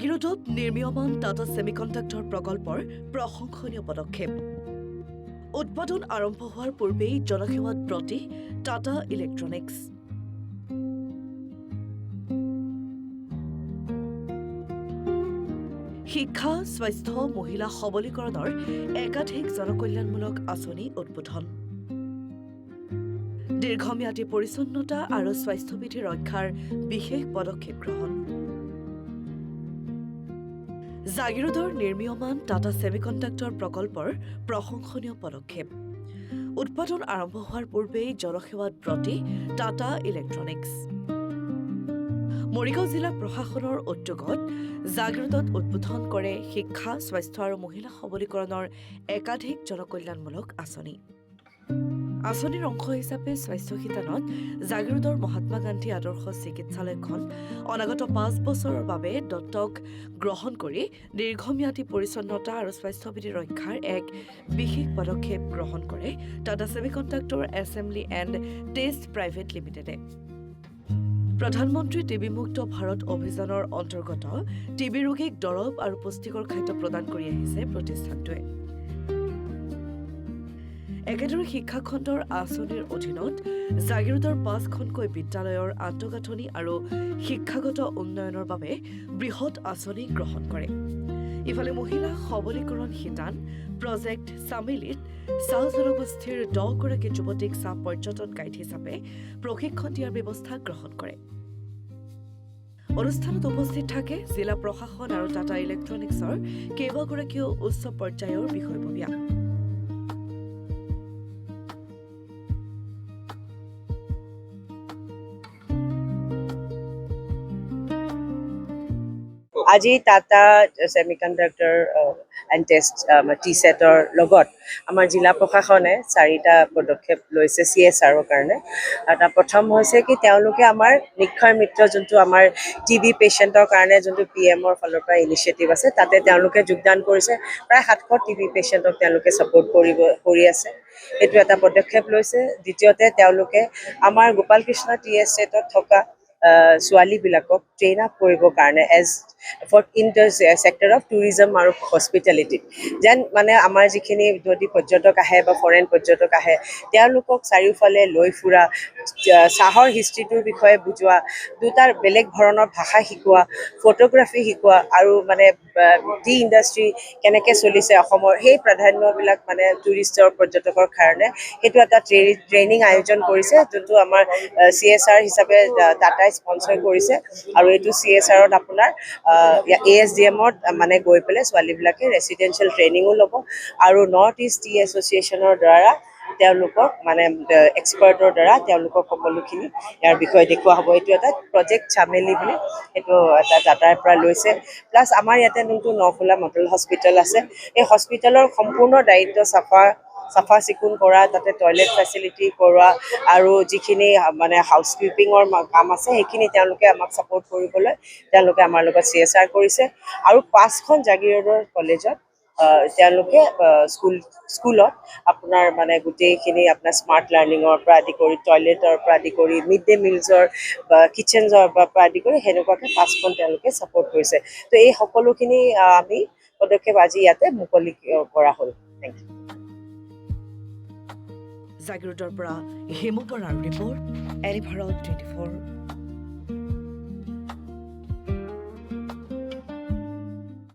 জাগিৰোডত নিৰ্মীয়মান টাটা ছেমিকণ্ডাক্টৰ প্ৰকল্পৰ প্ৰশংসনীয় পদক্ষেপ। উৎপাদন আৰম্ভ হোৱাৰ পূৰ্বেই জনসেৱাত ব্ৰতী টাটা ইলেক্ট্ৰনিক্স। শিক্ষা, স্বাস্থ্য, মহিলা সবলীকৰণৰ একাধিক জনকল্যাণমূলক আঁচনি উদ্বোধন। দীৰ্ঘম্যাদী পৰিচ্ছন্নতা আৰু স্বাস্থ্যবিধি ৰক্ষাৰ বিশেষ পদক্ষেপ গ্ৰহণ। জাগিৰোডৰ নিৰ্মীয়মান টাটা ছেমিকণ্ডাক্টৰ প্ৰকল্পৰ প্ৰশংসনীয় পদক্ষেপ। উৎপাদন আৰম্ভ হোৱাৰ পূৰ্বেই জনসেৱাত ব্ৰতী টাটা ইলেক্ট্ৰনিক্স। মৰিগাঁও জিলা প্ৰশাসনৰ উদ্যোগত জাগিৰোডত উদ্বোধন কৰে শিক্ষা, স্বাস্থ্য আৰু মহিলা সবলীকৰণৰ একাধিক জনকল্যাণমূলক আঁচনি। আঁচনিৰ অংশ হিচাপে স্বাস্থ্য শিতানত জাগিৰোডৰ মহাত্মা গান্ধী আদৰ্শ চিকিৎসালয়খন অনাগত ৫ বছৰৰ বাবে দত্তক গ্ৰহণ কৰি দীৰ্ঘম্যাদী পৰিচ্ছন্নতা আৰু স্বাস্থ্যবিধি ৰক্ষাৰ এক বিশেষ পদক্ষেপ গ্ৰহণ কৰে Tata semiconductor assembly and test private লিমিটেডে। প্ৰধানমন্ত্ৰী টিবি মুক্ত ভাৰত অভিযানৰ অন্তৰ্গত টিবি ৰোগীক দৰৱ আৰু পুষ্টিকৰ খাদ্য প্ৰদান কৰি আহিছে প্ৰতিষ্ঠানটোৱে। একেদৰে শিক্ষাখণ্ডৰ আঁচনিৰ অধীনত জাগিৰোডৰ ৫খনকৈ বিদ্যালয়ৰ আন্তঃগাঁথনি আৰু শিক্ষাগত উন্নয়নৰ বাবে বৃহৎ আঁচনি গ্ৰহণ কৰে। ইফালে মহিলা সবলীকৰণ শিতান প্ৰজেক্ট চামেলিত চাহ জনগোষ্ঠীৰ ১০গৰাকী যুৱতীক চাহ পৰ্যটন গাইড হিচাপে প্ৰশিক্ষণ দিয়াৰ ব্যৱস্থা গ্ৰহণ কৰে। অনুষ্ঠানত উপস্থিত থাকে জিলা প্ৰশাসন আৰু টাটা ইলেক্ট্ৰনিক্সৰ কেইবাগৰাকীও উচ্চ পৰ্যায়ৰ বিষয়ববীয়া। আজি টাটা ছেমিকণ্ডাক্টৰ এণ্ড টেষ্ট টি-ছেটৰ লগত আমাৰ জিলা প্ৰশাসনে 4টা পদক্ষেপ লৈছে CSRৰ কাৰণে। এটা প্ৰথম হৈছে কি তেওঁলোকে আমাৰ নিক্ষয় মিত্ৰ যোনটো আমাৰ টিবি পেচেণ্টৰ কাৰণে যোনটো PMৰ ফালৰ পৰা ইনিচিয়েটিভ আছে তাতে তেওঁলোকে যোগদান কৰিছে। প্ৰায় 700 টিবি পেচেণ্টক তেওঁলোকে ছাপোৰ্ট কৰি আছে। এইটো এটা পদক্ষেপ লৈছে। দ্বিতীয়তে তেওঁলোকে আমাৰ গোপাল কৃষ্ণ টি-ছেটত থকা ছোৱালীবিলাকক ট্ৰেইন আপ কৰিবৰ কাৰণে in the sector of tourism আৰু হস্পিটেলিটি যেন মানে আমাৰ যিখিনি যদি পৰ্যটক আহে বা ফৰেইন পৰ্যটক আহে তেওঁলোকক চাৰিওফালে লৈ ফুৰা, চাহৰ হিষ্ট্ৰীটোৰ বিষয়ে বুজোৱা, দুটাৰ বেলেগ ধৰণৰ ভাষা শিকোৱা, ফটোগ্ৰাফী শিকোৱা আৰু মানে টি ইণ্ডাষ্ট্ৰী কেনেকৈ চলিছে অসমৰ সেই প্ৰাধান্যবিলাক মানে টুৰিষ্টৰ পৰ্যটকৰ কাৰণে সেইটো এটা ট্ৰেইনিং আয়োজন কৰিছে যোনটো আমাৰ CSR হিচাপে টাটাই স্পনচৰ কৰিছে। আৰু এইটো CSRত আপোনাৰ ASDMত মানে গৈ পেলাই ছোৱালীবিলাকে ৰেচিডেঞ্চিয়েল ট্ৰেইনিঙো ল'ব আৰু নৰ্থ ইষ্ট টি এছ'চিয়েশ্যনৰ দ্বাৰা তেওঁলোকক মানে এক্সপাৰ্টৰ দ্বাৰা তেওঁলোকক সকলোখিনি ইয়াৰ বিষয়ে দেখুওৱা হ'ব। এইটো এটা প্ৰজেক্ট চামেলি বুলি এইটো এটা টাটাৰ পৰা লৈছে। প্লাছ আমাৰ ইয়াতে যোনটো নখোলা মডেল হস্পিটেল আছে এই হস্পিটেলৰ সম্পূৰ্ণ দায়িত্ব চাফা চিকুণ কৰা, তাতে টয়লেট ফেচিলিটি কৰোৱা আৰু যিখিনি মানে হাউচকিপিঙৰ কাম আছে সেইখিনি তেওঁলোকে আমাক ছাপোৰ্ট কৰিবলৈ তেওঁলোকে আমাৰ লগত CSR কৰিছে। আৰু 5খন জাগিৰোডৰ কলেজত তেওঁলোকে স্কুলত আপোনাৰ মানে গোটেইখিনি আপোনাৰ স্মাৰ্ট লাৰ্ণিঙৰ পৰা আদি কৰি টয়লেটৰ পৰা আদি কৰি মিড ডে মিলছৰ বা কিটচেনৰ পৰা আদি কৰি সেনেকুৱাকৈ 5খন তেওঁলোকে ছাপোৰ্ট কৰিছে। তো এই সকলোখিনি আমি পদক্ষেপ আজি ইয়াতে মুকলি কৰা হ'ল। Thank U. জাগিৰোডৰ পৰা হিমু বৰাৰ ৰিপৰ্ট, এনি ভাৰত 24।